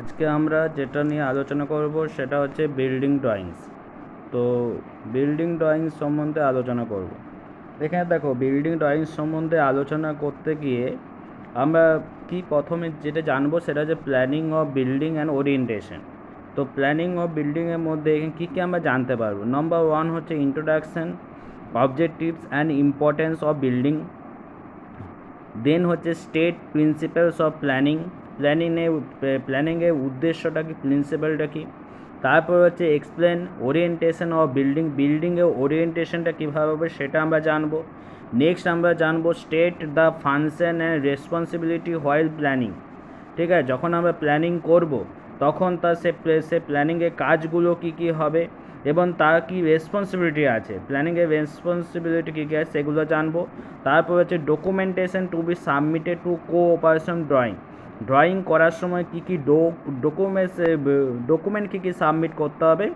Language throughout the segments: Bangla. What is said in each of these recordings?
আজকে আমরা যেটা নিয়ে আলোচনা করব সেটা হচ্ছে বিল্ডিং ড্রয়িংস। তো বিল্ডিং ড্রয়িংস সম্বন্ধে আলোচনা করব। এখানে দেখো, বিল্ডিং ড্রয়িংস সম্বন্ধে আলোচনা করতে গিয়ে আমরা প্রথমে যেটা জানবো সেটা হচ্ছে planning of building and orientation. তো প্ল্যানিং অফ বিল্ডিংয়ের মধ্যে এখানে কী আমরা জানতে পারবো। নাম্বার 1 হচ্ছে introduction, objectives and importance of building. Then হচ্ছে স্টেট প্রিন্সিপালস অফ প্ল্যানিংয়ের উদ্দেশ্যটা কি, প্রিন্সিপালটা কি। তারপর হচ্ছে এক্সপ্লেন ওরিয়েন্টেশন অফ বিল্ডিংয়ের ওরিয়েন্টেশনটা কীভাবে হবে সেটা আমরা জানবো। নেক্সট আমরা জানবো state the function and responsibility while planning. ঠিক আছে, যখন আমরা প্ল্যানিং করব তখন তার সে প্ল্যানিংয়ের কাজগুলো কী হবে এবং তার কি রেসপন্সিবিলিটি আছে, প্ল্যানিংয়ের রেসপন্সিবিলিটি কী আছে সেগুলো জানবো। তারপর হচ্ছে documentation to be submitted to cooperation drawing করার সময় কী ডকুমেন্ট কী সাবমিট করতে হবে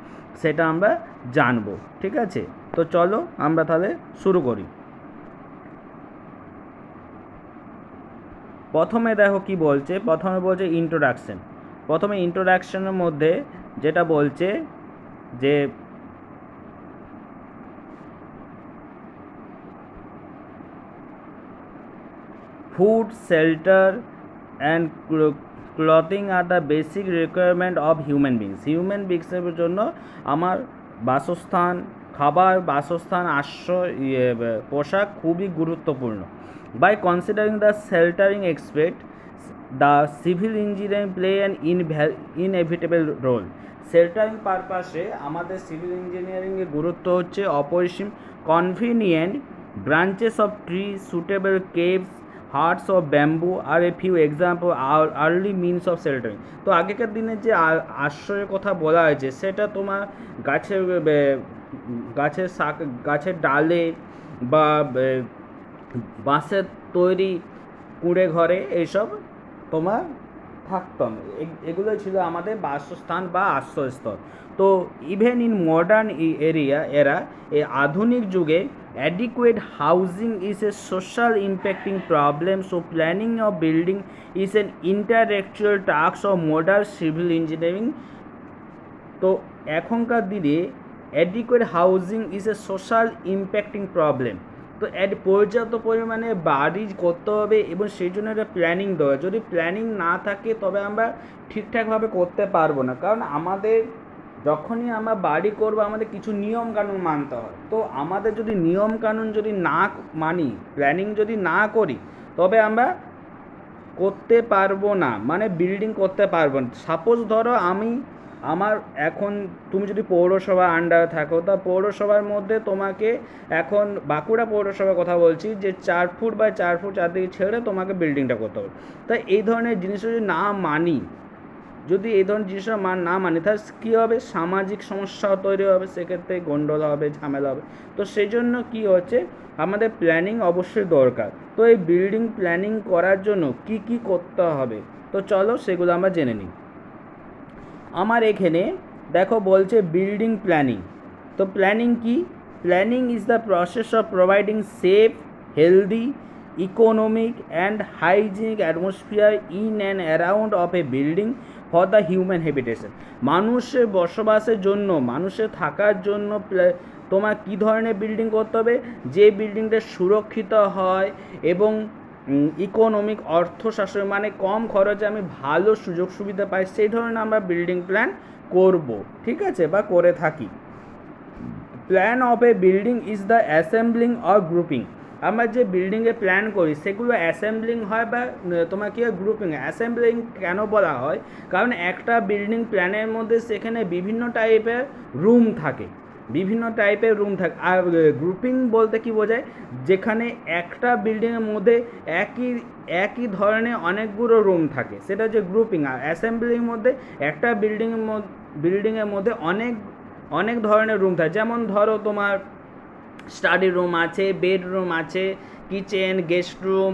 সেটা আমরা জানবো। ঠিক আছে, তো চলো আমরা তাহলে শুরু করি। প্রথমে দেখো কি বলছে, প্রথমে বলছে ইন্ট্রোডাকশন। প্রথমে ইন্ট্রোডাকশনের মধ্যে যেটা বলছে যে food, shelter and clothing are the basic requirement of human বিংসের জন্য আমার বাসস্থান, খাবার, বাসস্থান, আশ্রয়, পোশাক খুবই গুরুত্বপূর্ণ। By considering the sheltering expect the civil engineering play an inevitable role. Sheltering পারপাসে আমাদের সিভিল ইঞ্জিনিয়ারিংয়ের গুরুত্ব হচ্ছে অপরিসীম। Convenient branches of tree, suitable caves, huts of bamboo are a few example early means of sheltering. তো আগেকার দিনে যে আশ্রয়ের কথা বলা হয়েছে সেটা তোমার গাছের ডালে বা বাঁশের তৈরি কুঁড়ে ঘরে এইসব তোমার থাকতাম। এগুলো ছিল আমাদের বাসস্থান বা আশ্রয়স্থল। তো ইভেন ইন মডার্ন এরা এই আধুনিক যুগে adequate housing is a social impacting problem, so planning of building is an intellectual task of modern civil engineering. তো এখনকার দিনে adequate housing is a social impacting problem, তো পর্যাপ্ত পরিমাণে বাড়ি করতে হবে এবং সেই জন্য একটা প্ল্যানিং দেওয়া। যদি প্ল্যানিং না থাকে তবে আমরা ঠিকঠাকভাবে করতে পারবো না, কারণ আমাদের যখনই আমরা বাড়ি করবো আমাদের কিছু নিয়মকানুন মানতে হয়। তো আমাদের যদি নিয়মকানুন যদি না মানি, প্ল্যানিং যদি না করি, তবে আমরা করতে পারবো না, মানে বিল্ডিং করতে পারবো না। সাপোজ ধরো এখন তুমি যদি পৌরসভা আন্ডারে থাকো, তা পৌরসভার মধ্যে তোমাকে এখন বাঁকুড়া পৌরসভার কথা বলছি, যে 4 ফুট বাই 4 ফুট চারদিকে ছেড়ে তোমাকে বিল্ডিংটা করতে হবে। তাই এই ধরনের জিনিস যদি না মানি, না মানি তাহলে কী হবে, সামাজিক সমস্যাও তৈরি হবে, সেক্ষেত্রে গন্ডগোল হবে, ঝামেলা হবে। তো সেই জন্য কী হচ্ছে, আমাদের প্ল্যানিং অবশ্যই দরকার। তো এই বিল্ডিং প্ল্যানিং করার জন্য কি করতে হবে, তো চলো সেগুলো আমরা জেনে নিই। আমার এখানে দেখো বলছে বিল্ডিং প্ল্যানিং। তো প্ল্যানিং কি? Planning is the process of providing safe, healthy, economic and hygienic atmosphere in and around of A building for the human habitation. মানুষের বসবাসের জন্য, মানুষের থাকার জন্য তোমার কী ধরনের বিল্ডিং করতে হবে, যে বিল্ডিংটা সুরক্ষিত হয় এবং ইকোনমিক, অর্থশাস্ত্র, মানে কম খরচে আমি ভালো সুযোগ সুবিধা পাই, সেই ধরনের আমরা বিল্ডিং প্ল্যান করব। ঠিক আছে, বা করে থাকি। Plan of A building is the assembling or grouping. আমরা যে বিল্ডিংয়ে প্ল্যান করি সেগুলো অ্যাসেম্বলিং হয় বা তোমার কী হয়, গ্রুপিং। অ্যাসেম্বলিং কেন বলা হয়, কারণ একটা বিল্ডিং প্ল্যানের মধ্যে সেখানে বিভিন্ন টাইপের রুম থাকে। আর গ্রুপিং বলতে কি বোঝায়, যেখানে একটা বিল্ডিংয়ের মধ্যে একই ধরনের অনেকগুলো রুম থাকে, সেটা হচ্ছে গ্রুপিং। আর অ্যাসেম্বলির মধ্যে একটা বিল্ডিংয়ের মধ্যে অনেক ধরনের রুম থাকে। যেমন ধরো তোমার স্টাডি রুম আছে, বেডরুম আছে, kitchen, guest room,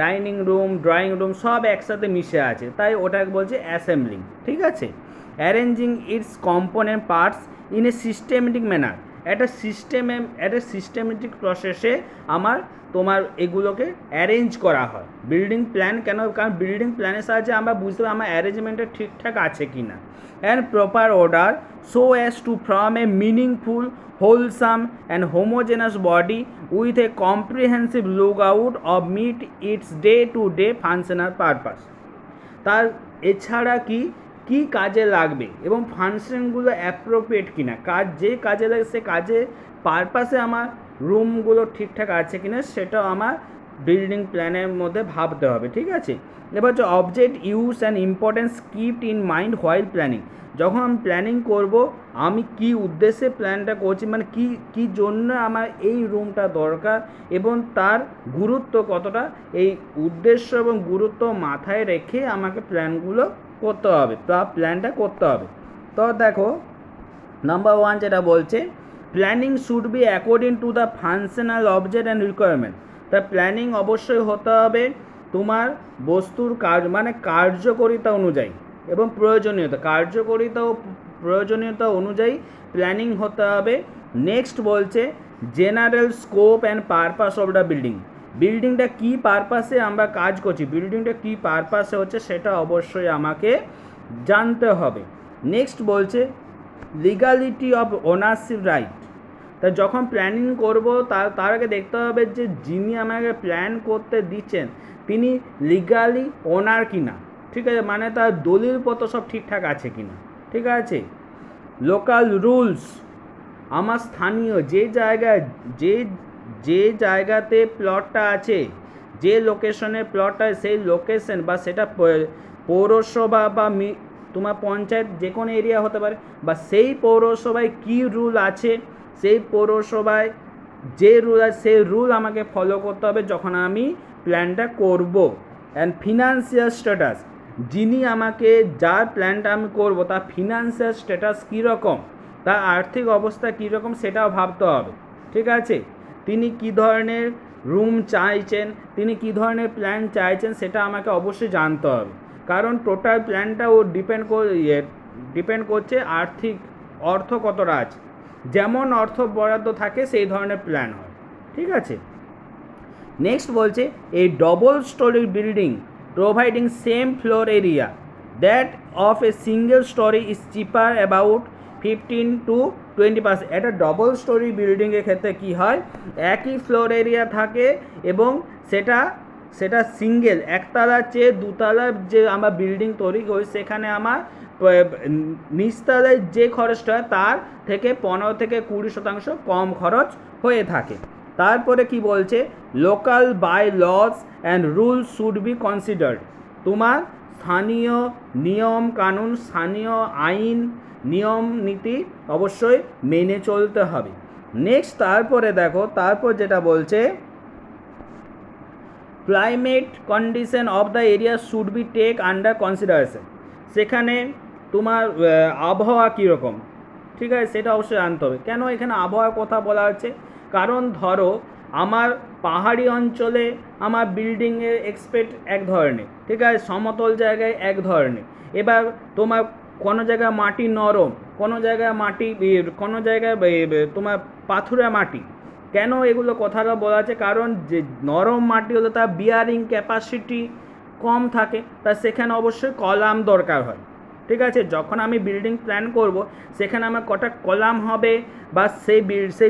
dining room, drawing room, সব একসাথে মিশে আছে, তাই ওটাকে বলছে অ্যাসেম্বলিং। ঠিক আছে, arranging it's component parts in a systematic manner. একটা সিস্টেমেটিক প্রসেসে তোমার এগুলোকে অ্যারেঞ্জ করা হয়। বিল্ডিং প্ল্যান কেন? কারণ বিল্ডিং প্ল্যানের সাহায্যে আমরা বুঝতে পারি আমার অ্যারেঞ্জমেন্টটা ঠিকঠাক আছে কি না। And proper order so as to form a meaningful wholesome and homogeneous body with a comprehensive lookout of meet its day-to-day functional purpose। তার এছাড়া কি কাজে লাগবে এবং ফাংশনগুলো অ্যাপ্রোপ্রিয়েট কিনা, যে কাজে লাগে সে কাজে পারপাসে আমার রুমগুলো ঠিকঠাক আছে কিনা সেটাও আমার বিল্ডিং প্ল্যানের মধ্যে ভাবতে হবে। ঠিক আছে, এবার হচ্ছে object use and importance kept in mind while planning. যখন আমি প্ল্যানিং করব আমি কি উদ্দেশ্যে প্ল্যানটা করছি, মানে কি জন্য আমার এই রুমটা দরকার এবং তার গুরুত্ব কতটা, এই উদ্দেশ্য এবং গুরুত্ব মাথায় রেখে আমাকে প্ল্যানগুলো করতে হবে বা প্ল্যানটা করতে হবে। তো দেখো নাম্বার 1 যেটা বলছে planning should be according to the functional object and requirement. তা প্ল্যানিং অবশ্যই হতে হবে তোমার বস্তুর মানে কার্যকারিতা অনুযায়ী এবং প্রয়োজনীয়তা অনুযায়ী প্ল্যানিং হতে হবে। নেক্সট বলছে general scope and purpose of the বিল্ডিংটা কী পারপাসে আমরা কাজ করছি, বিল্ডিংটা কী পারপাসে হচ্ছে সেটা অবশ্যই আমাকে জানতে হবে। নেক্সট বলছে লিগালিটি অফ ওনারশিপ রাইট। তা যখন প্ল্যানিং করব তার আগে দেখতে হবে যে যিনি আমাকে প্ল্যান করতে দিচ্ছেন তিনি লিগালি ওনার কিনা। ঠিক আছে, মানে তার দলিলপত্র সব ঠিকঠাক আছে কিনা। ঠিক আছে, লোকাল রুলস, আমার স্থানীয় যে জায়গাতে প্লটটা আছে, যে লোকেশনে প্লটটা সেই লোকেশন বা সেটা পৌরসভা বা তোমার পঞ্চায়েত যে কোনো এরিয়া হতে পারে, বা সেই পৌরসভায় কী রুল আছে, সেই পৌরসভায় যে রুল আছে সেই রুল আমাকে ফলো করতে হবে যখন আমি প্ল্যানটা করব। অ্যান্ড ফিনান্সিয়াল স্ট্যাটাস, যিনি আমাকে যার প্ল্যানটা আমি করব তার ফিনান্সিয়াল স্ট্যাটাস কীরকম, তার আর্থিক অবস্থা কীরকম সেটাও ভাবতে হবে। ঠিক আছে, তিনি কী ধরনের রুম চাইছেন, তিনি কী ধরনের প্ল্যান চাইছেন সেটা আমাকে অবশ্যই জানতে হবে, কারণ টোটাল প্ল্যানটা ও ডিপেন্ড করছে অর্থ কতটা আছে। যেমন অর্থ বরাদ্দ থাকে সেই ধরনের প্ল্যান হয়। ঠিক আছে, নেক্সট বলছে এই double story building providing same floor area that of a single story is cheaper about 15 to 20%। একটা ডবল স্টোরি বিল্ডিংয়ের ক্ষেত্রে কী হয়, একই ফ্লোর এরিয়া থাকে এবং সেটা সিঙ্গেল, একতলার চেয়ে দুতলার যে আমরা বিল্ডিং তৈরি করি সেখানে আমার নিচতলায় যে খরচটা তার থেকে 15 থেকে 20% কম খরচ হয়ে থাকে। তারপরে কি বলছে local bylaws and rule should be considered. তোমার স্থানীয় নিয়ম কানুন, স্থানীয় আইন নিয়ম নীতি অবশ্যই মেনে চলতে হবে। নেক্সট তারপরে দেখো, তারপর যেটা বলছে climate condition of the area should be take under consideration. সেখানে তোমার আবহাওয়া কীরকম, ঠিক আছে, সেটা অবশ্যই জানতে হবে। কেন এখানে আবহাওয়ার কথা বলা হচ্ছে, কারণ ধরো আমার পাহাড়ি অঞ্চলে আমার বিল্ডিংয়ের এক্সপেক্ট এক ধরনের, ঠিক আছে, সমতল জায়গায় এক ধরনের। এবার তোমার কোনো জায়গায় মাটি নরম, কোনো জায়গায় তোমার পাথুরে মাটি। কেন এগুলো কথাটা বলা আছে, কারণ যে নরম মাটি হলে তার বিয়ারিং ক্যাপাসিটি কম থাকে, তা সেখানে অবশ্যই কলাম দরকার হয়। ঠিক আছে, যখন আমি বিল্ডিং প্ল্যান করব সেখানে আমার কটা কলাম হবে বা সেই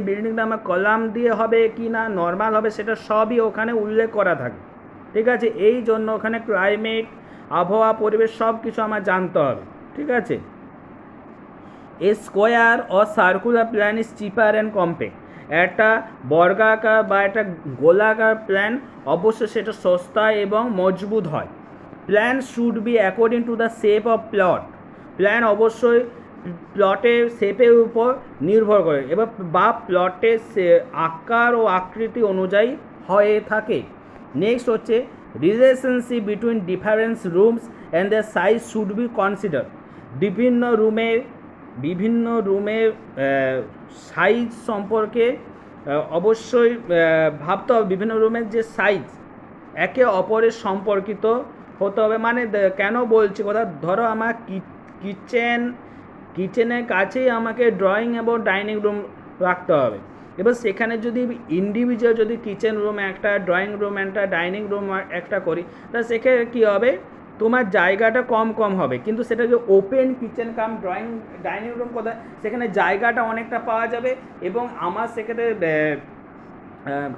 বিল্ডিংটা আমার কলাম দিয়ে হবে কি না নর্মাল হবে সেটা সবই ওখানে উল্লেখ করা থাকে। ঠিক আছে, এই জন্য ওখানে ক্লাইমেট, আবহাওয়া, পরিবেশ সব কিছু আমার জানতে হবে। ঠিক আছে, এ স্কোয়ার ও circular plan is cheaper and compact. একটা বর্গাকার বা একটা গোলাকার প্ল্যান অবশ্যই সেটা সস্তা এবং মজবুত হয়। Plan should be according to the shape of plot. Plan অবশ্যই প্লটের শেপের উপর নির্ভর করে এবার বা প্লটের আকার ও আকৃতি অনুযায়ী হয়ে থাকে। নেক্সট হচ্ছে relationship between different rooms and the size should be consider. বিভিন্ন রুমের সাইজ সম্পর্কে অবশ্যই ভাবতে হবে। বিভিন্ন রুমের যে সাইজ একে অপরের সম্পর্কিত হতে হবে। মানে কেন বলছি কথা, ধরো আমার কিচেনের কাছেই আমাকে ড্রয়িং এবং ডাইনিং রুম রাখতে হবে। এবার সেখানে যদি ইন্ডিভিজুয়াল যদি কিচেন রুম একটা, ড্রয়িং রুম একটা, ডাইনিং রুম একটা করি, তাহলে সেখানে কী হবে, তোমার জায়গাটা কম হবে, কিন্তু সেটা যে open kitchen cum dining room কোথায়, সেখানে জায়গাটা অনেকটা পাওয়া যাবে এবং আমার সেখানে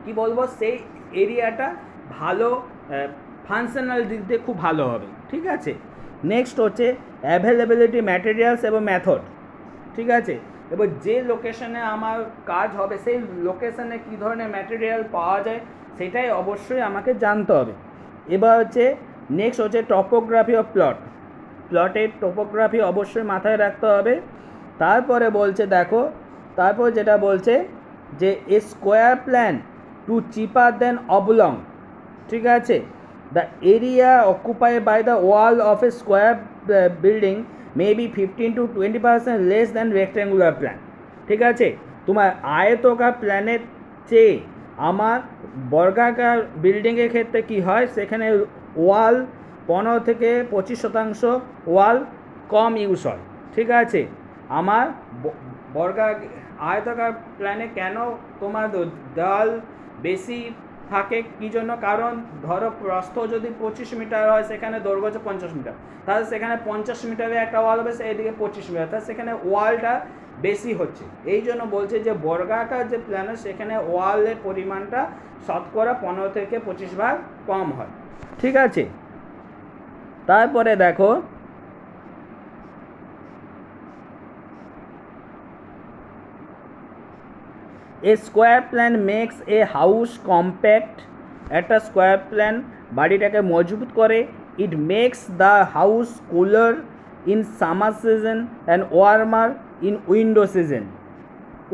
কি বলবো, সেই এরিয়াটা ভালো ফাংশনাল দিক দিয়ে খুব ভালো হবে। ঠিক আছে, নেক্সট হচ্ছে অ্যাভেলেবিলিটি ম্যাটেরিয়ালস এবং মেথড। ঠিক আছে, এবার যে লোকেশনে আমার কাজ হবে সেই লোকেশনে কী ধরনের ম্যাটেরিয়াল পাওয়া যায় সেটাই অবশ্যই আমাকে জানতে হবে। এবার হচ্ছে নেক্সট হচ্ছে টপোগ্রাফি অফ প্লটের টোপোগ্রাফি অবশ্যই মাথায় রাখতে হবে। তারপরে বলছে দেখো, তারপর যেটা বলছে যে a square plan to cheaper than oblong. ঠিক আছে, the area occupied by the wall of a square building may be 15-20% less than rectangular plan. ঠিক আছে, তোমার আয়তকার প্ল্যানের চেয়ে আমার বর্গাকার বিল্ডিংয়ের ক্ষেত্রে কি হয়, সেখানে ওয়াল 15-25% ওয়াল কম ইউজ হয়। ঠিক আছে, আমার আয়তকার প্ল্যানে কেন তোমার দেওয়াল বেশি থাকে, কী জন্য, কারণ ধরো প্রস্থ যদি 25 মিটার হয়, সেখানে দৈর্ঘ্য হচ্ছে 50 মিটার, তাহলে সেখানে 50 মিটারে একটা ওয়াল হবে, এদিকে 25 মিটার, তাহলে সেখানে ওয়ালটা বেশি হচ্ছে। এই জন্য বলছে যে বর্গাকার যে প্ল্যান সেখানে ওয়ালের পরিমাণটা শতকরা 15-25 কম হয়। ঠিক আছে, তারপরে দেখো a square plan makes a house compact. একটা স্কোয়ার প্ল্যান বাড়িটাকে মজবুত করে। It makes the house cooler in summer season and warmer in window season.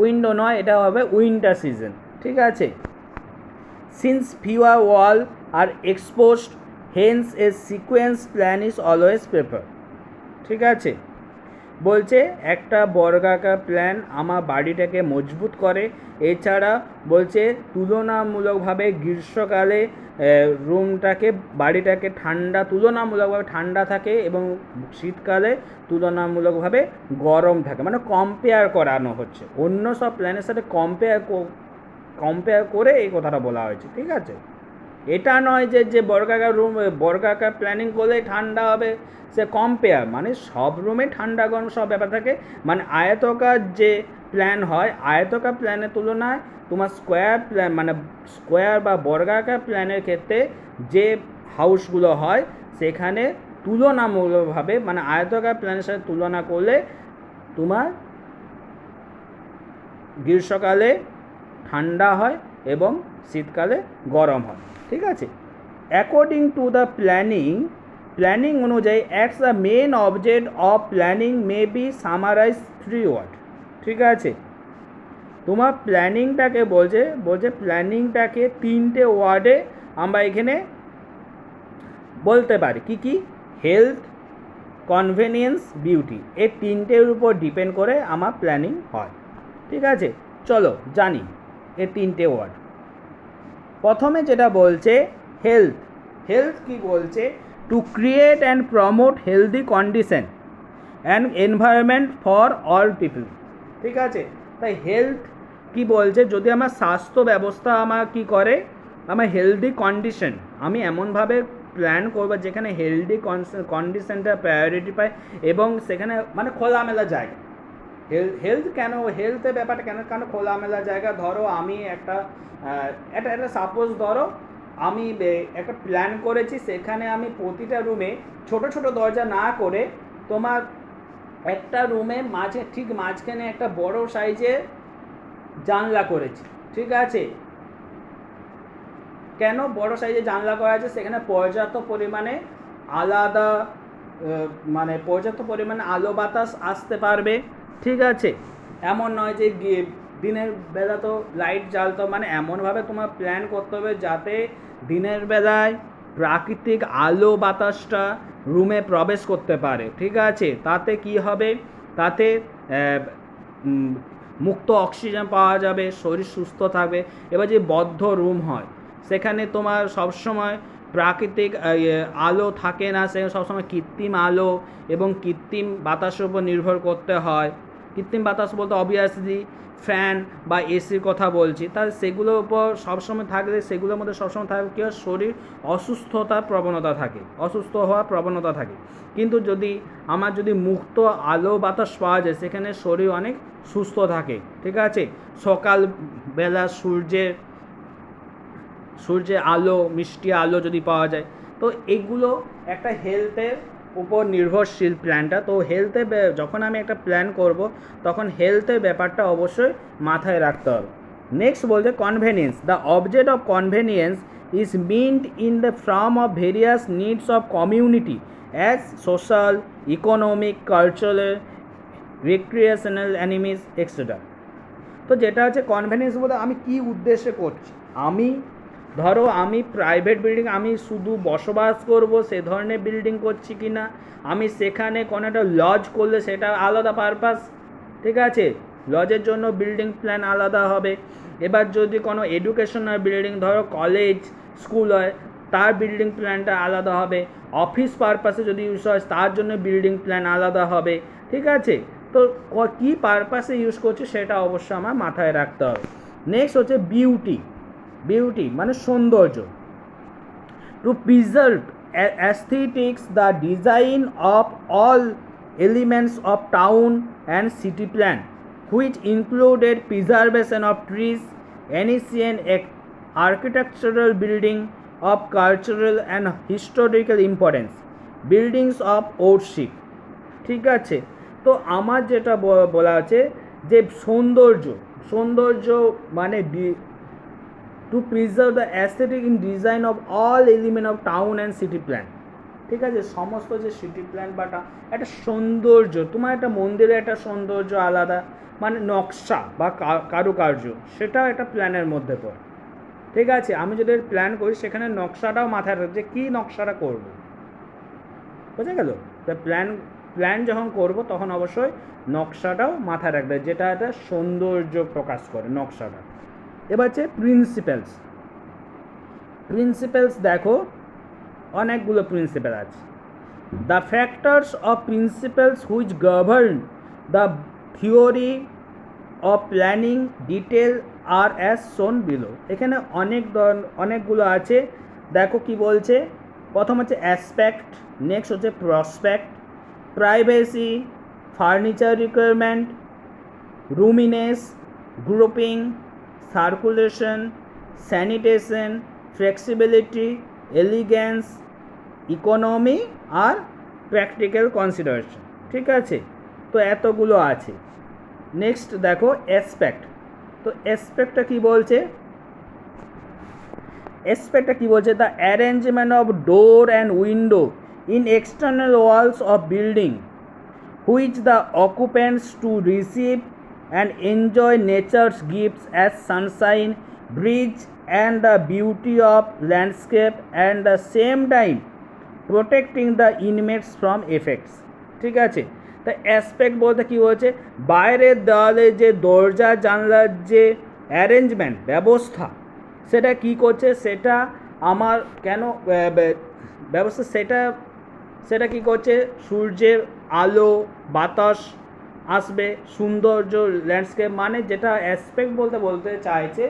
Window নয়, এটা হবে উইন্টার সিজন। ঠিক আছে, since fewer wall are exposed hence a sequence plan is always prefer. ঠিক আছে, বলছে একটা বর্গাকার প্ল্যান আমার বাড়িটাকে মজবুত করে। এছাড়া বলছে তুলনামূলকভাবে গ্রীষ্মকালে বাড়িটাকে তুলনামূলকভাবে ঠান্ডা থাকে এবং শীতকালে তুলনামূলকভাবে গরম থাকে, মানে কম্পেয়ার করানো হচ্ছে, অন্য সব প্ল্যানের সাথে কম্পেয়ার করে এই কথাটা বলা হয়েছে। ঠিক আছে, এটা নয় যে বর্গাকার প্ল্যানিং করলে ঠান্ডা হবে, সে কম্পেয়ার মানে সব রুমে ঠান্ডা গরম সব ব্যাপার থাকে, মানে আয়তকার যে প্ল্যান হয়, আয়তকার প্ল্যানের তুলনায় তোমার স্কোয়ার বা বর্গাকার প্ল্যানের ক্ষেত্রে যে হাউসগুলো হয় সেখানে তুলনামূলকভাবে, মানে আয়তকার প্ল্যানের সাথে তুলনা করলে তোমার গ্রীষ্মকালে ঠান্ডা হয় এবং শীতকালে গরম হয়। ঠিক আছে, অ্যাকর্ডিং টু দ্য প্ল্যানিং অনুযায়ী that's the main object of planning may be summarize 3 word. ঠিক আছে, তোমার প্ল্যানিংটাকে বলছে প্ল্যানিংটাকে 3টে ওয়ার্ডে আমরা এখানে বলতে পারি। কি হেলথ, কনভেনিয়েন্স, বিউটি, এই 3টের উপর ডিপেন্ড করে আমার প্ল্যানিং হয়। ঠিক আছে, চলো জানি এই 3টে ওয়ার্ড। প্রথমে যেটা বলছে হেলথ কি বলছে, to create and promote healthy condition and environment for all people. ঠিক আছে, তাই হেলথ কি বলছে, যদি আমার স্বাস্থ্য ব্যবস্থা আমার কি করে, আমার হেলদি কন্ডিশন আমি এমনভাবে প্ল্যান করবো যেখানে হেলদি কন্ডিশনটা প্রায়োরিটি পায় এবং সেখানে মানে খোলামেলা জায়গা। হেলথের ব্যাপারটা কেন খোলামেলা জায়গা। ধরো আমি একটা সাপোজ ধরো আমি একটা প্ল্যান করেছি, সেখানে আমি প্রতিটা রুমে ছোট ছোট দরজা না করে তোমার একটা রুমে ঠিক মাঝখানে একটা বড় সাইজের জানলা করেছি। ঠিক আছে, কেন বড় সাইজের জানলা করা আছে, সেখানে পর্যাপ্ত পরিমাণে আলো বাতাস আসতে পারবে। ঠিক আছে, এমন নয় যে দিনের বেলা তো লাইট জ্বালতো, মানে এমনভাবে তোমার প্ল্যান করতে হবে যাতে দিনের বেলায় প্রাকৃতিক আলো বাতাসটা রুমে প্রবেশ করতে পারে। ঠিক আছে, তাতে কি হবে, তাতে মুক্ত অক্সিজেন পাওয়া যাবে, শরীর সুস্থ থাকবে। এবার যে বদ্ধ রুম হয় সেখানে তোমার সবসময় প্রাকৃতিক আলো থাকে না, সেখানে সবসময় কৃত্রিম আলো এবং কৃত্রিম বাতাসের উপর নির্ভর করতে হয়। কৃত্রিম বাতাস বলতে অবভিয়াসলি ফ্যান বা এসির কথা বলছি, তাহলে সেগুলোর উপর সবসময় থাকলে সেগুলোর মধ্যে সবসময় থাকলে কী হয়, শরীর অসুস্থতার প্রবণতা থাকে, অসুস্থ হওয়ার প্রবণতা থাকে। কিন্তু যদি আমার যদি মুক্ত আলো বাতাস পাওয়া যায়, সেখানে শরীর অনেক সুস্থ থাকে। ঠিক আছে, সকালবেলা সূর্যের আলো, মিষ্টি আলো যদি পাওয়া যায়, তো এগুলো একটা হেলথের উপর নির্ভরশীল প্ল্যানটা। তো যখন আমি একটা প্ল্যান করব, তখন হেলথের ব্যাপারটা অবশ্যই মাথায় রাখতে হবে। নেক্সট বলছে convenience. The object of convenience is meant in the form of various needs of community as social, economic, cultural, recreational, অ্যানিমিস etcetera. তো যেটা হচ্ছে কনভেনিয়েন্স বলতে আমি কি উদ্দেশ্যে করছি। ধরো আমি প্রাইভেট বিল্ডিং, আমি শুধু বসবাস করব সে ধরনের বিল্ডিং করছি কি না, আমি সেখানে কোনো একটা লজ করলে সেটা আলাদা পারপাস। ঠিক আছে, লজের জন্য বিল্ডিং প্ল্যান আলাদা হবে। এবার যদি কোনো এডুকেশনাল বিল্ডিং, ধরো কলেজ, স্কুল হয়, তার বিল্ডিং প্ল্যানটা আলাদা হবে। অফিস পারপাসে যদি ইউজ হয়, তার জন্য বিল্ডিং প্ল্যান আলাদা হবে। ঠিক আছে, তো কী পারপাসে ইউজ করছি সেটা অবশ্যই আমার মাথায় রাখতে হবে। নেক্সট হচ্ছে বিউটি মানে সৌন্দর্য। Two preserve aesthetics the design of all elements of town and city plan, which included preservation of trees, ancient architectural building of cultural and historical importance, buildings of worship। ঠিক আছে, তো আমার যেটা বলা আছে যে সৌন্দর্য মানে two preserve the aesthetic in design of all element of town and city plan. ঠিক আছে, সমস্ত যে সিটি প্ল্যান বা একটা সৌন্দর্য, তোমার একটা মন্দিরের একটা সৌন্দর্য আলাদা, মানে নকশা বা কারুকার্য, সেটাও একটা প্ল্যানের মধ্যে পড়ে। ঠিক আছে, আমি যদি প্ল্যান করি সেখানে নকশাটাও মাথায় রাখবে যে কী নকশাটা করবো। বোঝা গেল? তা প্ল্যান যখন করব তখন অবশ্যই নকশাটাও মাথায় রাখবে, যেটা একটা সৌন্দর্য প্রকাশ করে নকশাটা। এবার হচ্ছে প্রিন্সিপালস দেখো, অনেকগুলো প্রিন্সিপাল আছে। The factors of principles which govern the theory of planning detail are as shown below. এখানে অনেকগুলো আছে। দেখো কি বলছে। প্রথম হচ্ছে অ্যাসপেক্ট, নেক্সট হচ্ছে prospect, privacy, furniture requirement, roominess, grouping, circulation, sanitation, flexibility, elegance, economy আর প্র্যাকটিক্যাল কনসিডারেশন। ঠিক আছে, তো এতগুলো আছে। নেক্সট দেখো অ্যাসপেক্ট। তো অ্যাসপেক্টটা কি বলছে, the arrangement of door and window in external walls of building which the অকুপেন্টস to receive and enjoy nature's gifts as Sunshine, bridge and the beauty of landscape and the same time protecting the inmates from effects. ঠিক আছে, তা অ্যাসপেক্ট বলতে কী হচ্ছে, বাইরের দেওয়ালে যে দরজা জানলার যে অ্যারেঞ্জমেন্ট ব্যবস্থা, সেটা কি করছে, সেটা আমার কেন ব্যবস্থা, সেটা কি করছে, সূর্যের আলো বাতাস আসবে, সৌন্দর্য ল্যান্ডস্কেপ, মানে যেটা অ্যাসপেক্ট বলতে চাইছে,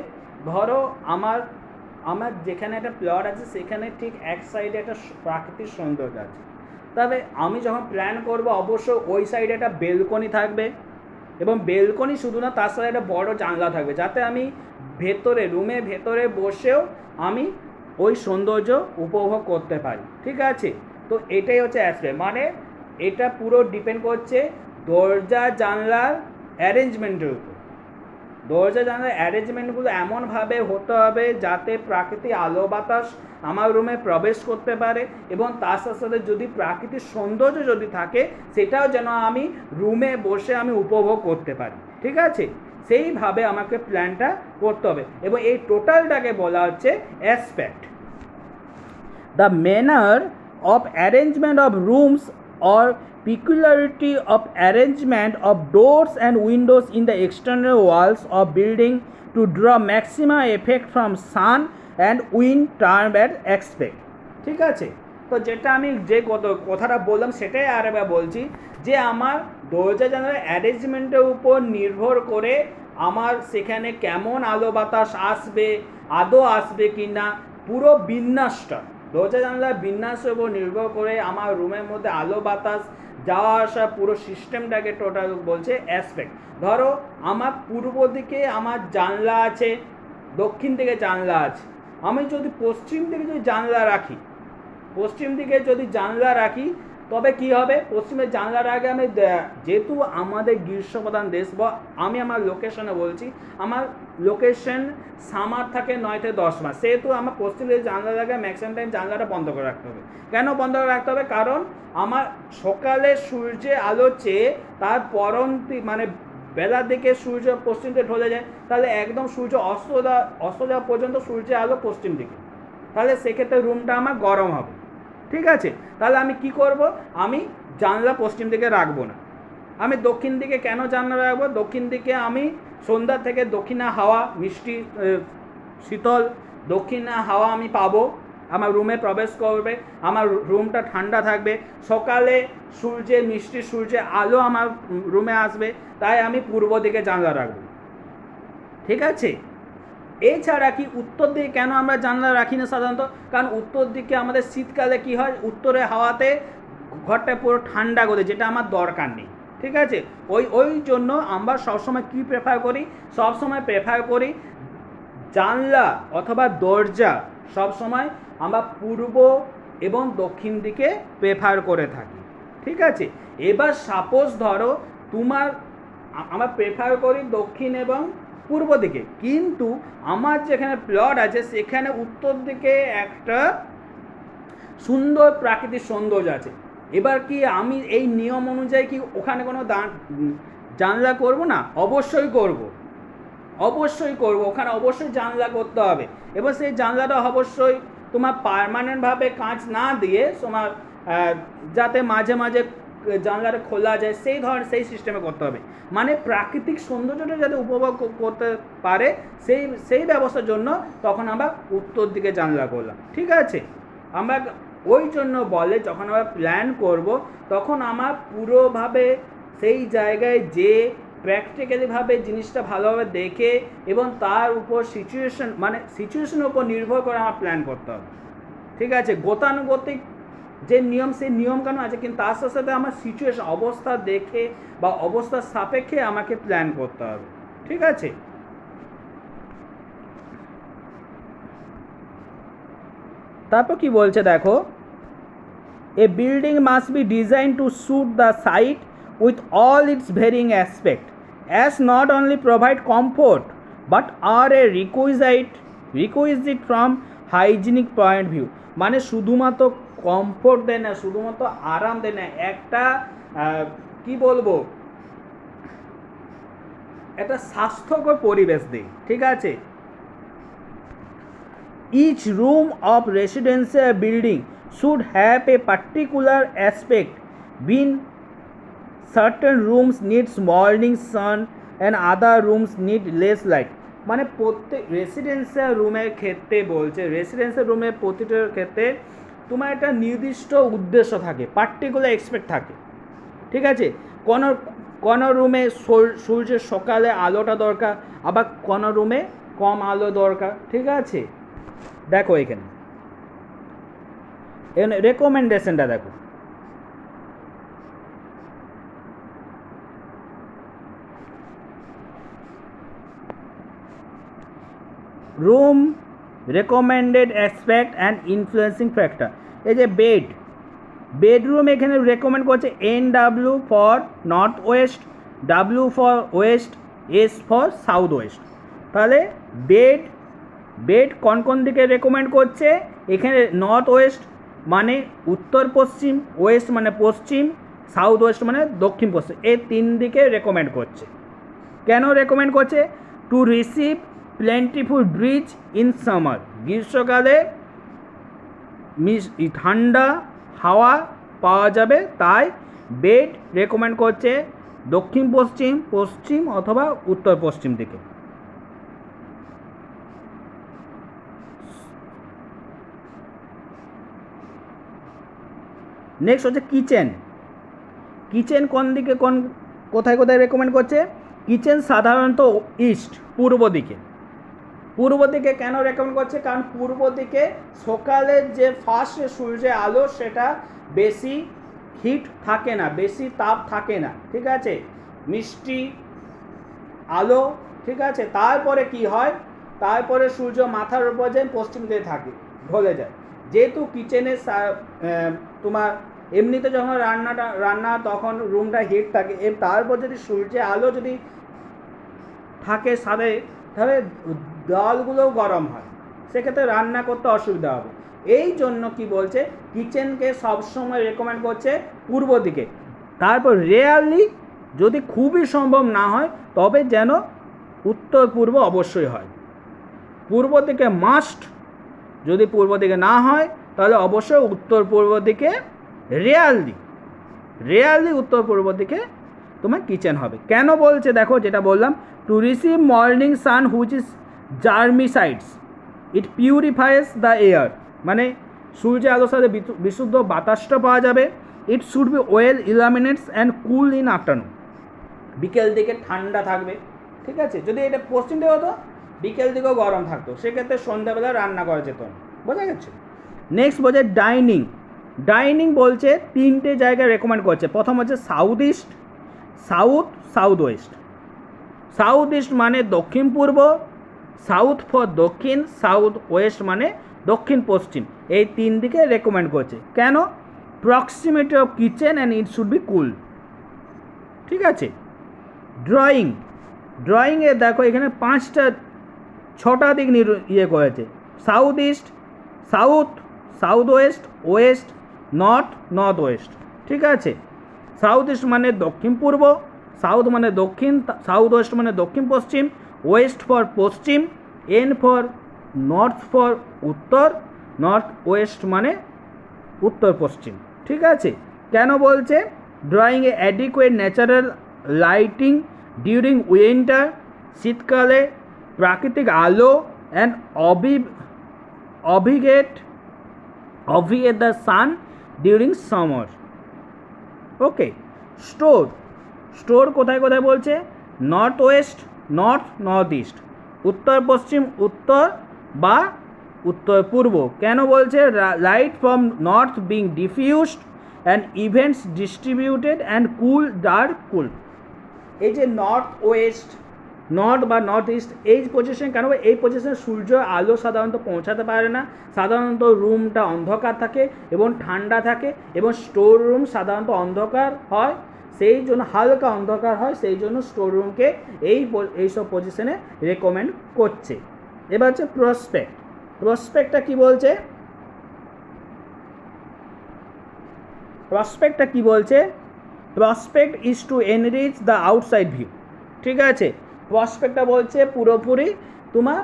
ধরো আমার যেখানে একটা প্লট আছে সেখানে ঠিক এক সাইডে একটা প্রাকৃতিক সৌন্দর্য আছে, তবে আমি যখন প্ল্যান করব অবশ্যই ওই সাইডে একটা বেলকনি থাকবে, এবং বেলকনি শুধু না, তার সাথে একটা বড় জানলা থাকবে, যাতে আমি রুমের ভেতরে বসেও আমি ওই সৌন্দর্য উপভোগ করতে পারি। ঠিক আছে, তো এটাই হচ্ছে অ্যাসপেক্ট, মানে এটা পুরো ডিপেন্ড করছে দরজা জানলার অ্যারেঞ্জমেন্টের উপর। দরজা জানলার অ্যারেঞ্জমেন্টগুলো এমনভাবে হতে হবে যাতে প্রাকৃতিক আলো বাতাস আমার রুমে প্রবেশ করতে পারে, এবং তার সাথে যদি প্রাকৃতিক সৌন্দর্য যদি থাকে সেটাও যেন আমি রুমে বসে আমি উপভোগ করতে পারি। ঠিক আছে, সেইভাবে আমাকে প্ল্যানটা করতে হবে, এবং এই টোটালটাকে বলা হচ্ছে aspect. The manner of arrangement of rooms or peculiarity of arrangement of doors and windows in the external walls of building to draw maximum effect from sun and wind termed as aspect। ঠিক আছে, তো যেটা আমি যে কথাটা বললাম সেটাই আরেকবার বলছি, যে আমার দরজা জানালার অ্যারেঞ্জমেন্টের উপর নির্ভর করে আমার সেখানে কেমন আলো বাতাস আসবে, আদৌ আসবে কি না, পুরো বিন্যাসটা, দরজা জানালার বিন্যাসের উপর নির্ভর করে আমার রুমের মধ্যে আলো বাতাস যাওয়া আসা পুরো সিস্টেমটাকে টোটাল বলছে অ্যাসপেক্ট। ধরো আমার পূর্ব দিকে আমার জানলা আছে, দক্ষিণ দিকে জানলা আছে, আমি যদি পশ্চিম দিকে যদি জানলা রাখি, পশ্চিম দিকে যদি জানলা রাখি তবে কি হবে, পশ্চিমের জানলার আগে আমি, যেহেতু আমাদের গ্রীষ্মপ্রধান দেশ, বা আমি আমার লোকেশনে বলছি, আমার লোকেশন সামার থাকে 9 থেকে 10 মাস, সেহেতু আমার পশ্চিম দিকে জানলার আগে ম্যাক্সিমাম টাইম জানলাটা বন্ধ করে রাখতে হবে। কেন বন্ধ করে রাখতে হবে? কারণ আমার সকালে সূর্যের আলো চেয়ে তার পরন্তি মানে বেলার দিকে সূর্য পশ্চিম দিকে ঢলে যায়, তাহলে একদম সূর্য অস্ত যাওয়া পর্যন্ত সূর্যের আলো পশ্চিম দিকে, তাহলে সেক্ষেত্রে রুমটা আমার গরম হবে। ঠিক আছে, তাহলে আমি কি করব, আমি জানলা পশ্চিম দিকে রাখবো না, আমি দক্ষিণ দিকে কেন জানলা রাখবো, দক্ষিণ দিকে আমি সন্ধ্যা থেকে দক্ষিণা হাওয়া, মিষ্টি শীতল দক্ষিণা হাওয়া আমি পাবো, আমার রুমে প্রবেশ করবে, আমার রুমটা ঠান্ডা থাকবে, সকালে সূর্যের মিষ্টি সূর্যের আলো আমার রুমে আসবে, তাই আমি পূর্ব দিকে জানলা রাখবো। ঠিক আছে, এছাড়া কি উত্তর দিকে কেন আমরা জানলা রাখি না সাধারণত? কারণ উত্তর দিকে আমাদের শীতকালে কি হয়, উত্তরে হাওয়াতে ঘরটা পুরো ঠান্ডা করে, যেটা আমার দরকার নেই। ঠিক আছে, ওই জন্য আমরা সবসময় কি প্রেফার করি, সবসময় প্রেফার করি জানলা অথবা দরজা সবসময় আমরা পূর্ব এবং দক্ষিণ দিকে প্রেফার করে থাকি। ঠিক আছে, এবার সাপোজ ধরো আমরা প্রেফার করি দক্ষিণ এবং পূর্ব দিকে, কিন্তু আমার যেখানে প্লট আছে সেখানে উত্তর দিকে একটা সুন্দর প্রাকৃতিক সৌন্দর্য আছে, এবার কি আমি এই নিয়ম অনুযায়ী কি ওখানে কোনো জানলা করব না? অবশ্যই করব, অবশ্যই করব, ওখানে অবশ্যই জানলা করতে হবে। এবার সেই জানলাটা অবশ্যই তোমার পার্মানেন্টভাবে কাঁচ না দিয়ে তোমার যাতে মাঝে মাঝে জানলাটা খোলা যায় সেই সিস্টেমে করতে হবে, মানে প্রাকৃতিক সৌন্দর্যটা যাতে উপভোগ করতে পারে সেই ব্যবস্থার জন্য তখন আমরা উত্তর দিকে জানলা করলাম। ঠিক আছে, আমরা ওই জন্য বলে যখন আমরা প্ল্যান করব তখন আমার পুরোভাবে সেই জায়গায় যে প্র্যাকটিক্যালিভাবে জিনিসটা ভালোভাবে দেখে এবং তার উপর সিচুয়েশনের উপর নির্ভর করে আমার প্ল্যান করতে হবে। ঠিক আছে, গতানুগতিক যে নিয়ম সেই নিয়মকানুন আছে, কিন্তু তার সাথে সাথে আমার সিচুয়েশন অবস্থা দেখে বা অবস্থার সাপেক্ষে আমাকে প্ল্যান করতে হবে। ঠিক আছে, তারপর কি বলছে দেখো, a building must be design to suit the site with all its varying aspects, as not only provide comfort but are a requisite from hygienic point view, মানে শুধুমাত্র কমফোর্ট দেয় না, শুধুমাত্র আরাম দেয় না, একটা কি বলবো, একটা স্বাস্থ্যকর পরিবেশ দেয়। ঠিক আছে, each room of residential building should have a particular aspect, being certain rooms needs morning sun and other rooms need less light, মানে প্রত্যেক রেসিডেন্সিয়াল রুমের ক্ষেত্রে বলছে, রেসিডেন্সিয়াল রুমের প্রতিটার ক্ষেত্রে তোমার একটা নির্দিষ্ট উদ্দেশ্য থাকে, পার্টিকুলার এক্সপেক্ট থাকে। ঠিক আছে, কোনো রুমে সূর্যের সকালে আলোটা দরকার, আবার কোনো রুমে কম আলো দরকার। ঠিক আছে, দেখো এখানে রেকমেন্ডেশনটা দেখো, room recommended aspect and influencing factor, এই যে বেডরুম এখানে রেকমেন্ড করছে NW for north West, W for West, S for south West. তাহলে বেড কোন দিকে রেকমেন্ড করছে, এখানে নর্থ ওয়েস্ট মানে উত্তর পশ্চিম, ওয়েস্ট মানে পশ্চিম, সাউথ ওয়েস্ট মানে দক্ষিণ পশ্চিম, এই 3 দিকে রেকমেন্ড করছে। কেন রেকমেন্ড করছে? To receive plentiful breeze in summer, গ্রীষ্মকালে ঠান্ডা হাওয়া পাওয়া যাবে, তাই বেড রেকমেন্ড করছে দক্ষিণ পশ্চিম, পশ্চিম অথবা উত্তর পশ্চিম দিকে। নেক্সট হচ্ছে কিচেন। কিচেন কোন দিকে কোথায় কোথায় রেকমেন্ড করছে? কিচেন সাধারণত ইস্ট, পূর্ব দিকে। পূর্ব দিকে কেন রেকমেন্ড করছে? কারণ পূর্ব দিকে সকালের যে ফার্স্ট সূর্যের আলো সেটা বেশি হিট থাকে না, বেশি তাপ থাকে না, ঠিক আছে, মিষ্টি আলো, ঠিক আছে। তারপরে কি হয়, তারপরে সূর্য মাথার উপর যে পশ্চিম দিকে থাকে, ঢলে যায়। যেহেতু কিচেনে তোমার এমনিতে যখন রান্না তখন রুমটা হিট থাকে, তারপর যদি সূর্যের আলো যদি থাকে সাথে, তাহলে দেওয়ালগুলোও গরম হয়, সেক্ষেত্রে রান্না করতে অসুবিধা হবে। এই জন্য কি বলছে, কিচেনকে সবসময় রেকমেন্ড করছে পূর্ব দিকে। তারপর রেয়ারলি যদি খুবই সম্ভব না হয় তবে যেন উত্তর পূর্ব অবশ্যই হয়। পূর্ব দিকে মাস্ট, যদি পূর্ব দিকে না হয় তাহলে অবশ্যই উত্তর পূর্ব দিকে, রেয়ারলি উত্তর পূর্ব দিকে তোমার কিচেন হবে। কেন বলছে দেখো, যেটা বললাম, to receive morning sun which is germicides, it purifies the air, মানে সূর্যের আলোর সাথে বিশুদ্ধ বাতাসটা পাওয়া যাবে। It should be well illuminates and cool in afternoon, বিকেল দিকে ঠান্ডা থাকবে, ঠিক আছে। যদি এটা পশ্চিম দিকে হতো বিকেল দিকেও গরম থাকতো, সেক্ষেত্রে সন্ধ্যাবেলা রান্না করা যেত না, বোঝা গেছে। নেক্সট বলছে ডাইনিং। ডাইনিং বলছে তিনটে জায়গায় রেকমেন্ড করছে। প্রথম হচ্ছে south east, south West. South east মানে দক্ষিণ পূর্ব, সাউথ ফর দক্ষিণ, সাউথ ওয়েস্ট মানে দক্ষিণ পশ্চিম। এই তিন দিকে রেকমেন্ড করছে। কেন? Proximity of kitchen and it should B কুল, ঠিক আছে। ড্রয়িংয়ে দেখো এখানে 6টা দিক ইয়ে করেছে। South east, south West, West, north West, ঠিক আছে। সাউথ ইস্ট মানে দক্ষিণ পূর্ব, সাউথ মানে দক্ষিণ, সাউথ ওয়েস্ট মানে দক্ষিণ পশ্চিম, ওয়েস্ট ফর পশ্চিম, ফর নর্থ ফর উত্তর, নর্থ ওয়েস্ট মানে উত্তর পশ্চিম, ঠিক আছে। কেন বলছে? ড্রয়িংয়ে adequate natural lighting during winter, শীতকালে প্রাকৃতিক আলো, and obviate the sun during summer. Okay. Store কোথায় কোথায় বলছে? নর্থ ওয়েস্ট, নর্থ ইস্ট, উত্তর পশ্চিম, উত্তর বা উত্তর পূর্ব। কেন বলছে? Light from north being diffused and events distributed and কুল। এই যে নর্থ বা নর্থ ইস্ট, এই পজিশন কেন? এই পজিশনে সূর্য আলো সাধারণত পৌঁছাতে পারে না, সাধারণত রুমটা অন্ধকার থাকে এবং ঠান্ডা থাকে, এবং স্টোর রুম সাধারণত অন্ধকার হয়, সেই জন্য হালকা অন্ধকার হয়, সেই জন্য স্টোর রুমকে এইসব পজিশনে রেকমেন্ড করছে। এবার হচ্ছে প্রসপেক্টটা কি বলছে? Prospect is to enrich the outside view, ঠিক আছে। প্রসপেক্টটা বলছে পুরোপুরি তোমার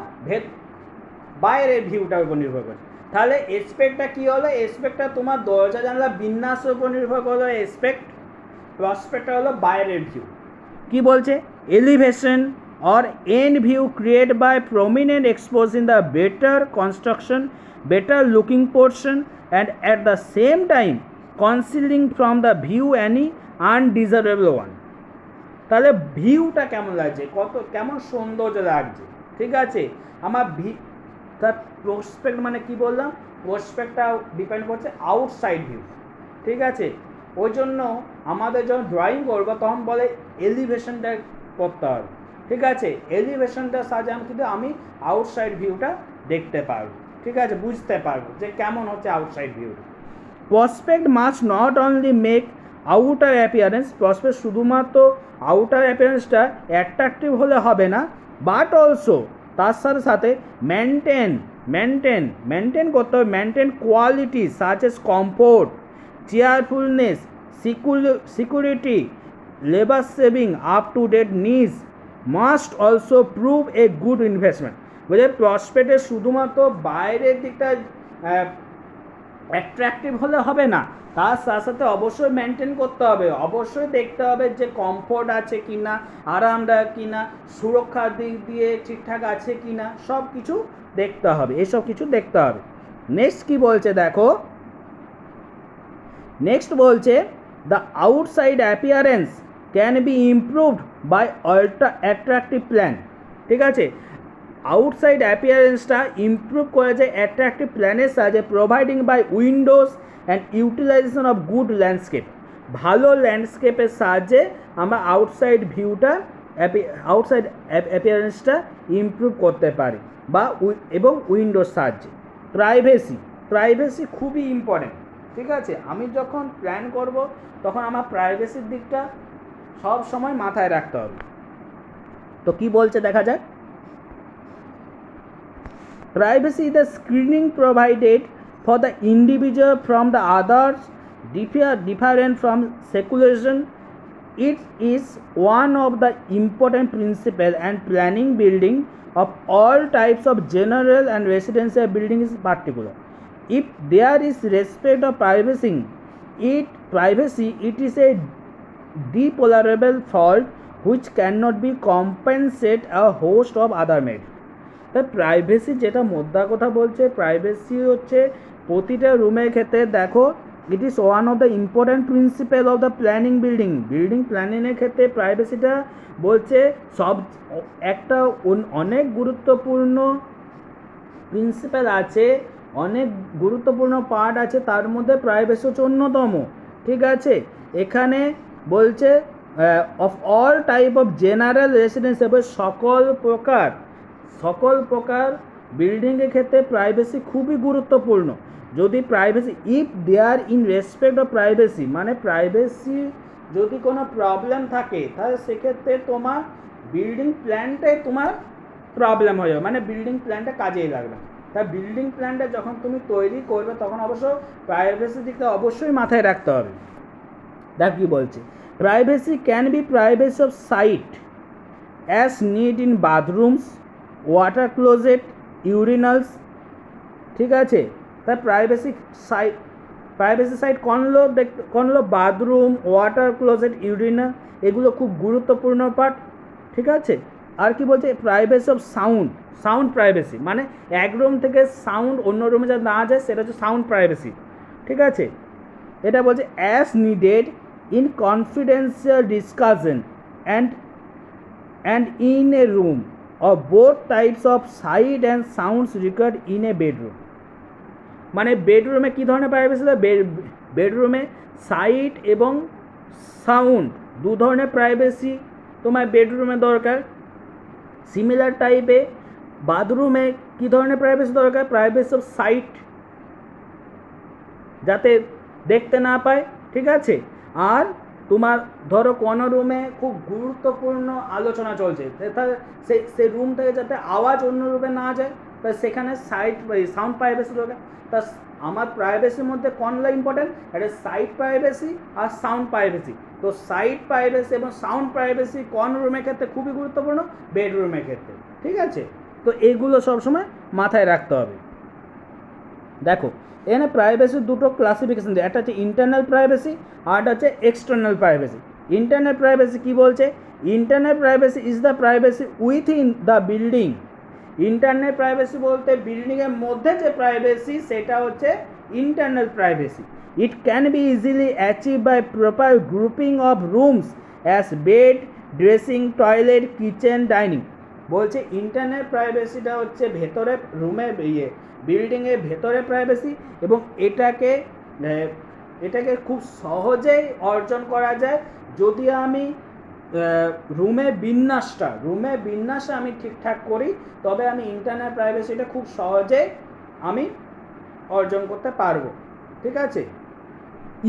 বাইরের ভিউটার উপর নির্ভর করে। তাহলে এসপেক্টটা কি হলো? এসপেক্টটা তোমার দরজা জানলা বিন্যাসের উপর নির্ভর করলো এসপেক্ট। প্রসপেক্টটা হলো বাইরের ভিউ। কি বলছে? Elevation or end view created by prominent exposed in the better construction, better looking portion, and at the same time concealing from the view any undesirable one. তাহলে ভিউটা কেমন লাগছে, কেমন সৌন্দর্য লাগছে, ঠিক আছে। আমার তার প্রসপেক্ট মানে কি বললাম? প্রসপেক্টটা ডিপেন্ড করছে আউটসাইড ভিউ, ঠিক আছে। ওই জন্য আমাদের যখন ড্রয়িং করবো তখন বলে এলিভেশনটা করতে হবে, ঠিক আছে। এলিভেশনটার সাহায্যে কিন্তু আমি আউটসাইড ভিউটা দেখতে পারবো, ঠিক আছে, বুঝতে পারবো যে কেমন হচ্ছে আউটসাইড ভিউটা। Prospect must not only make outer appearance, prospect শুধুমাত্র আউটার অ্যাপিয়ারেন্সটা অ্যাট্রাকটিভ হলে হবে না, বাট অলসো তার সাথে সাথে মেনটেন করতে হবে, maintain quality such as comfort, cheerfulness, security, labour saving, up to date needs must also prove a good investment. বলে প্রসপেক্টে শুধুমাত্র বাইরের দিকটা অ্যাট্রাকটিভ হলে হবে না, তার সাথে সাথে অবশ্যই মেনটেন করতে হবে, অবশ্যই দেখতে হবে যে কমফোর্ট আছে কি না, আরামদায়ক কি না, সুরক্ষার দিক দিয়ে ঠিকঠাক আছে কি না, সব কিছু দেখতে হবে, এসব কিছু দেখতে হবে। নেক্সট কি বলছে দেখো, নেক্সট বলছে the outside appearance can be improved by attractive plan. ঠিক আছে, আউটসাইড অ্যাপিয়ারেন্সটা ইমপ্রুভ করা যায় অ্যাট্রাকটিভ প্ল্যানের সাহায্যে, providing by windows and utilisation of good landscape. ভালো ল্যান্ডস্কেপের সাহায্যে আমরা আউটসাইড ভিউটা আউটসাইড অ্যাপিয়ারেন্সটা ইমপ্রুভ করতে পারি বা এবং উইন্ডোর সাহায্যে। প্রাইভেসি খুবই ইম্পর্টেন্ট। ঠিক আছে, আমি যখন প্ল্যান করব তখন আমার প্রাইভেসির দিকটা সব সময় মাথায় রাখতে হবে। তো কি বলছে দেখা যাক। Privacy is the screening provided for the individual from the others different from secularism. It is one of the important principles and planning building of all types of general and residential buildings in particular. If there is respect of privacy, it is a deplorable fault which cannot be compensate a host of other merit. তাই প্রাইভেসি যেটা মোদ্দা কথা বলছে, প্রাইভেসি হচ্ছে প্রতিটা রুমের ক্ষেত্রে দেখো it is one of the important principal of the building প্ল্যানিংয়ের ক্ষেত্রে প্রাইভেসিটা বলছে সব একটা অনেক গুরুত্বপূর্ণ প্রিন্সিপাল আছে, অনেক গুরুত্বপূর্ণ পার্ট আছে, তার মধ্যে প্রাইভেসি হচ্ছে অন্যতম। ঠিক আছে, এখানে বলছে of all type of general residential, সকল প্রকার বিল্ডিংয়ের ক্ষেত্রে প্রাইভেসি খুবই গুরুত্বপূর্ণ। যদি privacy if there in respect of privacy, মানে প্রাইভেসি যদি কোনো প্রবলেম থাকে তাহলে সেক্ষেত্রে তোমার বিল্ডিং প্ল্যানটাই তোমার প্রবলেম হয়ে যাবে, মানে বিল্ডিং প্ল্যানটা কাজেই লাগবে। তাই বিল্ডিং প্ল্যানটা যখন তুমি তৈরি করবে তখন অবশ্য প্রাইভেসির দিকটা অবশ্যই মাথায় রাখতে হবে। দেখ কি বলছে, privacy can be privacy of sight as need in bathrooms, water closet, urinals. ঠিক আছে, তাই প্রাইভেসি সাইট কোনগুলো বাথরুম, ওয়াটার ক্লোজেট, ইউরিনাল, এগুলো খুব গুরুত্বপূর্ণ পার্ট। ঠিক আছে, আর কি বলছে, প্রাইভেসি অফ সাউন্ড প্রাইভেসি, মানে এক রুম থেকে সাউন্ড অন্য রুমে যা না যায় সেটা হচ্ছে সাউন্ড প্রাইভেসি। ঠিক আছে, এটা বলছে as needed in confidential discussion and in a room of both types of sight and sounds required in a bedroom। মানে বেডরুমে কী ধরনের প্রাইভেসি? বেডরুমে সাইট এবং সাউন্ড দু ধরনের প্রাইভেসি তোমার বেডরুমে দরকার। সিমিলার টাইপে বাথরুমে কী ধরনের প্রাইভেসি দরকার? প্রাইভেসি অফ সাইট, যাতে দেখতে না পায়। ঠিক আছে, আর তোমার ধরো কোনো রুমে খুব গুরুত্বপূর্ণ আলোচনা চলছে, সেই রুম থেকে যাতে আওয়াজ অন্য রুমে না যায়, তা সেখানে সাউন্ড প্রাইভেসি দরকার। তা আমার প্রাইভেসির মধ্যে কোনটা ইম্পর্টেন্ট? একটা সাইট প্রাইভেসি আর সাউন্ড প্রাইভেসি। তো সাইট প্রাইভেসি এবং সাউন্ড প্রাইভেসি কোন রুমের ক্ষেত্রে খুবই গুরুত্বপূর্ণ? বেডরুমের ক্ষেত্রে। ঠিক আছে, তো এগুলো সবসময় মাথায় রাখতে হবে। দেখো এখানে প্রাইভেসির দুটো ক্লাসিফিকেশন দেয়, একটা হচ্ছে ইন্টারনাল প্রাইভেসি আর একটা হচ্ছে এক্সটার্নাল প্রাইভেসি। ইন্টারনাল প্রাইভেসি কী বলছে? Internal privacy is the privacy within the building. Internal privacy বলতে বিল্ডিংয়ের মধ্যে যে প্রাইভেসি সেটা হচ্ছে internal privacy. It can be easily achieve by proper grouping of rooms as bed, dressing, toilet, kitchen, dining. বলছে ইন্টারনাল প্রাইভেসিটা হচ্ছে ভেতরে রুমে বিল্ডিংয়ের ভেতরে প্রাইভেসি, এবং এটাকে খুব সহজেই অর্জন করা যায় যদি আমি রুমের বিন্যাসটা আমি ঠিকঠাক করি, তবে আমি ইন্টারনাল প্রাইভেসিটা খুব সহজে আমি অর্জন করতে পারবো। ঠিক আছে,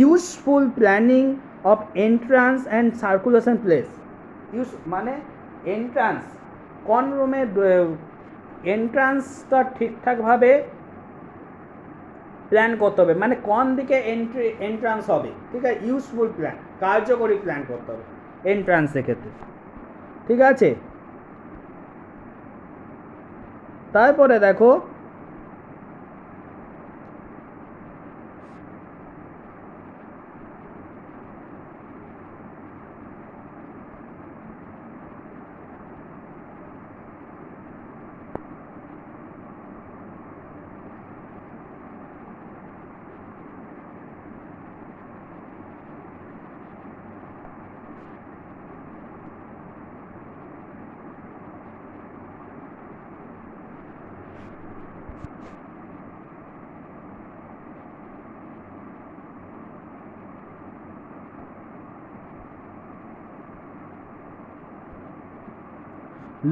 useful planning of entrance and circulation place. মানে এন্ট্রান্স, কোন রুমের এন্ট্রান্সটা ঠিকঠাকভাবে প্ল্যান করতে হবে, মানে কোন দিকে এন্ট্রান্স হবে। ঠিক আছে, ইউজফুল প্ল্যান, কার্যকরী প্ল্যান করতে হবে এন্ট্রান্সের ক্ষেত্রে। ঠিক আছে, তারপরে দেখো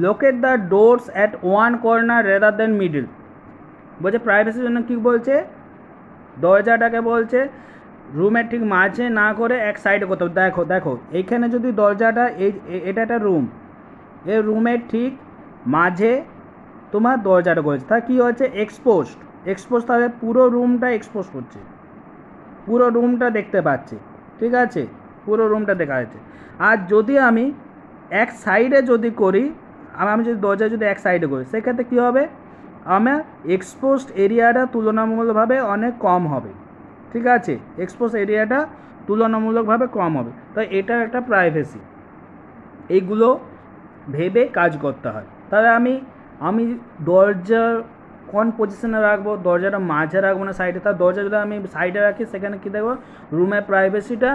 locate the doors at one corner rather than middle. বলছে প্রাইভেসির জন্য কী বলছে, দরজাটাকে বলছে রুমের ঠিক মাঝে না করে এক সাইডে করতে হবে। দেখো দেখো এইখানে যদি দরজাটা এটা একটা রুম, এই রুমের ঠিক মাঝে তোমার দরজাটা করেছে, তা কী হচ্ছে এক্সপোজ তাহলে পুরো রুমটা এক্সপোজ করছে, পুরো রুমটা দেখতে পাচ্ছি, ঠিক আছে, পুরো রুমটা দেখা যাচ্ছে। আর যদি আমি এক সাইডে যদি করি, আমি যদি দরজা যদি এক সাইডে করি, সেক্ষেত্রে কী হবে, আমার এক্সপোজড এরিয়াটা তুলনামূলকভাবে অনেক কম হবে, ঠিক আছে, এক্সপোজ এরিয়াটা তুলনামূলকভাবে কম হবে। তাই এটা একটা প্রাইভেসি, এইগুলো ভেবে কাজ করতে হয়। তাহলে আমি দরজার কোন পজিশনে রাখবো, দরজাটা মাঝে রাখবো না সাইডে, তার দরজা যদি আমি সাইডে রাখি সেখানে কী দেখবো, রুমের প্রাইভেসিটা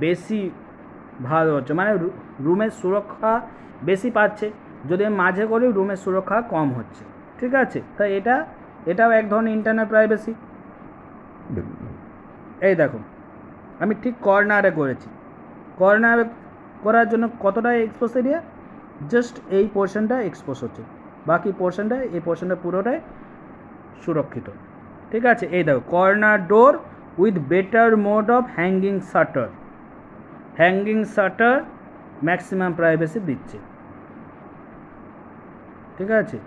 বেশি ভালো হচ্ছে, মানে রুমের সুরক্ষা বেশি পাচ্ছে। যদি আমি মাঝে করি রুমের সুরক্ষা কম হচ্ছে, ঠিক আছে। তাই এটাও এক ধরনের ইন্টারনাল প্রাইভেসি। এই দেখো আমি ঠিক কর্নারে করেছি, কর্নারে করার জন্য কতটা এক্সপোজ এরিয়া, জাস্ট এই পোর্শনটা এক্সপোজ হচ্ছে, বাকি পোর্শনটা এই পোর্শনটা পুরোটাই সুরক্ষিত, ঠিক আছে। এই দেখো corner door with better mode of hanging shutter maximum privacy দিচ্ছে, ঠিক আছে।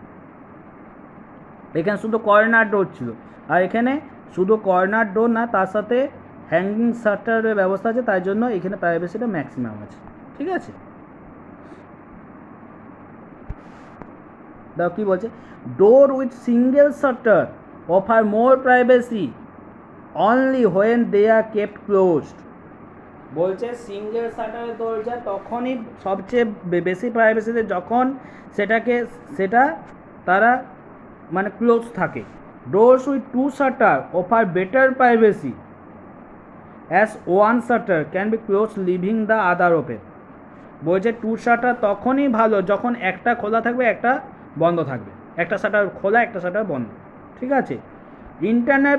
এখানে শুধু কর্নার ডোর ছিল, আর এখানে শুধু কর্নার ডোর না, তার সাথে হ্যাঙ্গিং শাটারের ব্যবস্থা আছে, তাই জন্য এখানে প্রাইভেসিটা ম্যাক্সিমাম আছে, ঠিক আছে। দেখো কী বলছে, door with single shutter offer more privacy only when they are kept closed. বলছে সিঙ্গেল শাটারের দরজা তখনই সবচেয়ে বেশি প্রাইভেসিতে যখন সেটা তারা মানে ক্লোজ থাকে। Doors with two shutter offer better privacy as one shutter can be close leaving the other open. বলছে টু শাটার তখনই ভালো যখন একটা খোলা থাকবে একটা বন্ধ থাকবে, একটা শাটার খোলা একটা শাটার বন্ধ, ঠিক আছে। Internal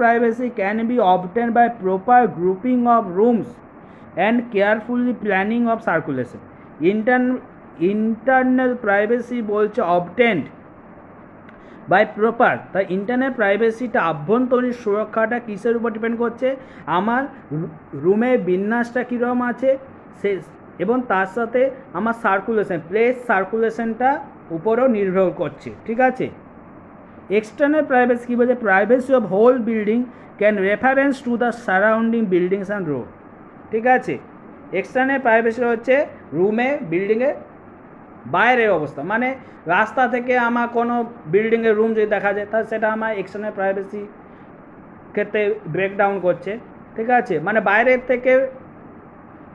privacy can be obtain by proper grouping of rooms and carefully planning of circulation. Internal privacy বলছে অবটেন্ড বাই প্রপার, তাই ইন্টারনাল প্রাইভেসিটা আভ্যন্তরীণ সুরক্ষাটা কিসের উপর ডিপেন্ড করছে, আমার রুমের বিন্যাসটা কীরকম আছে সে, এবং তার সাথে আমার সার্কুলেশনটা উপরও নির্ভর করছে, ঠিক আছে। এক্সটার্নাল প্রাইভেসি কী বলছে, privacy of whole building can reference to the surrounding buildings and road, ঠিক আছে। এক্সটার্নাল প্রাইভেসি হচ্ছে বিল্ডিংয়ে বাইরের অবস্থা, মানে রাস্তা থেকে আমার কোনো বিল্ডিংয়ের রুম যদি দেখা যায় তাহলে সেটা আমার এক্সটার্নাল প্রাইভেসি ক্ষেত্রে ব্রেকডাউন করছে, ঠিক আছে, মানে বাইরের থেকে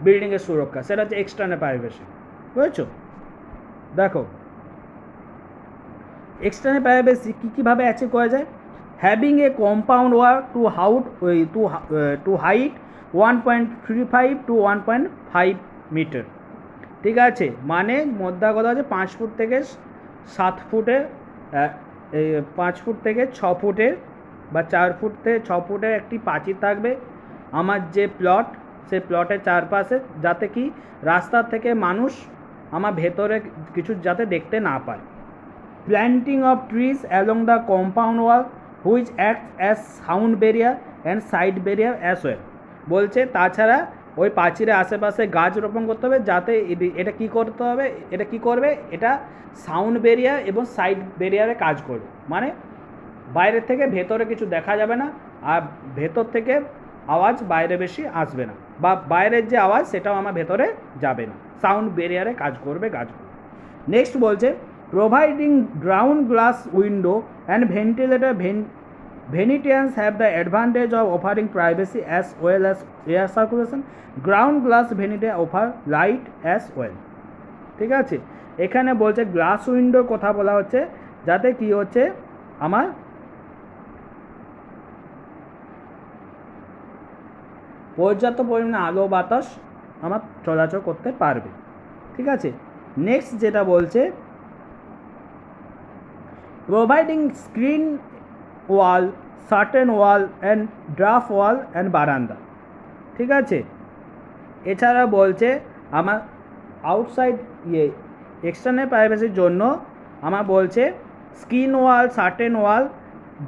বিল্ডিংয়ের সুরক্ষা, সেটা হচ্ছে এক্সটার্নাল প্রাইভেসি, বুঝেছো। দেখো এক্সটার্নাল প্রাইভেসি কীভাবে অ্যাচিভ করা যায়, having a compound wall to height 1.35 to 1.5 metre, ঠিক আছে, মানে মধ্যা কথা হচ্ছে 5 ফুট থেকে 7 ফুটের 5 ফুট থেকে 6 ফুটের বা 4 ফুট থেকে 6 ফুটের একটি প্রাচীর থাকবে আমার যে প্লট, সেই প্লটের চারপাশে, যাতে কি রাস্তার থেকে মানুষ আমার ভেতরে কিছু যাতে দেখতে না পায়। Planting of trees along the compound wall which act as sound barrier and side barrier as well. বলছে তাছাড়া ওই প্রাচীরের আশেপাশে গাছ রোপণ করতে হবে, যাতে এটা কী করবে, এটা সাউন্ড ব্যারিয়ার এবং সাইড ব্যারিয়ারে কাজ করবে, মানে বাইরের থেকে ভেতরে কিছু দেখা যাবে না, আর ভেতর থেকে আওয়াজ বাইরে বেশি আসবে না, বা বাইরের যে আওয়াজ সেটাও আমার ভেতরে যাবে না, সাউন্ড ব্যারিয়ারে কাজ করবে গাছগুলো। নেক্সট বলছে providing ground glass window and ventilator Venetians have the advantage of offering privacy as well as air circulation. Ground glass Venetian offer light as well, ঠিক আছে। এখানে বলছে গ্লাস উইন্ডোর কথা বলা হচ্ছে, যাতে কি হচ্ছে আমার পর্যাপ্ত পরিমাণে আলো বাতাস আমার চলাচল করতে পারবে, ঠিক আছে। নেক্সট যেটা বলছে providing screen wall, certain wall and draft wall and বারান্দা, ঠিক আছে। এছাড়া বলছে আমার আউটসাইড এক্সটার্নাল প্রাইভেসির জন্য আমার বলছে স্ক্রিন ওয়াল, সার্টেন ওয়াল,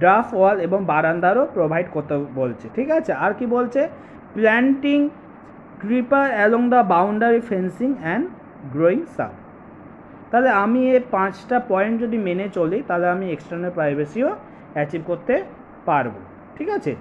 ড্রাফট ওয়াল এবং বারান্দারও প্রোভাইড করতে বলছে। ঠিক আছে, আর কি বলছে, planting creeper along the boundary fencing and growing some. তাহলে আমি এই 5টা পয়েন্ট যদি মেনে চলি তাহলে আমি এক্সটার্নাল প্রাইভেসিও অ্যাচিভ করতে পারবো। ঠিক আছে।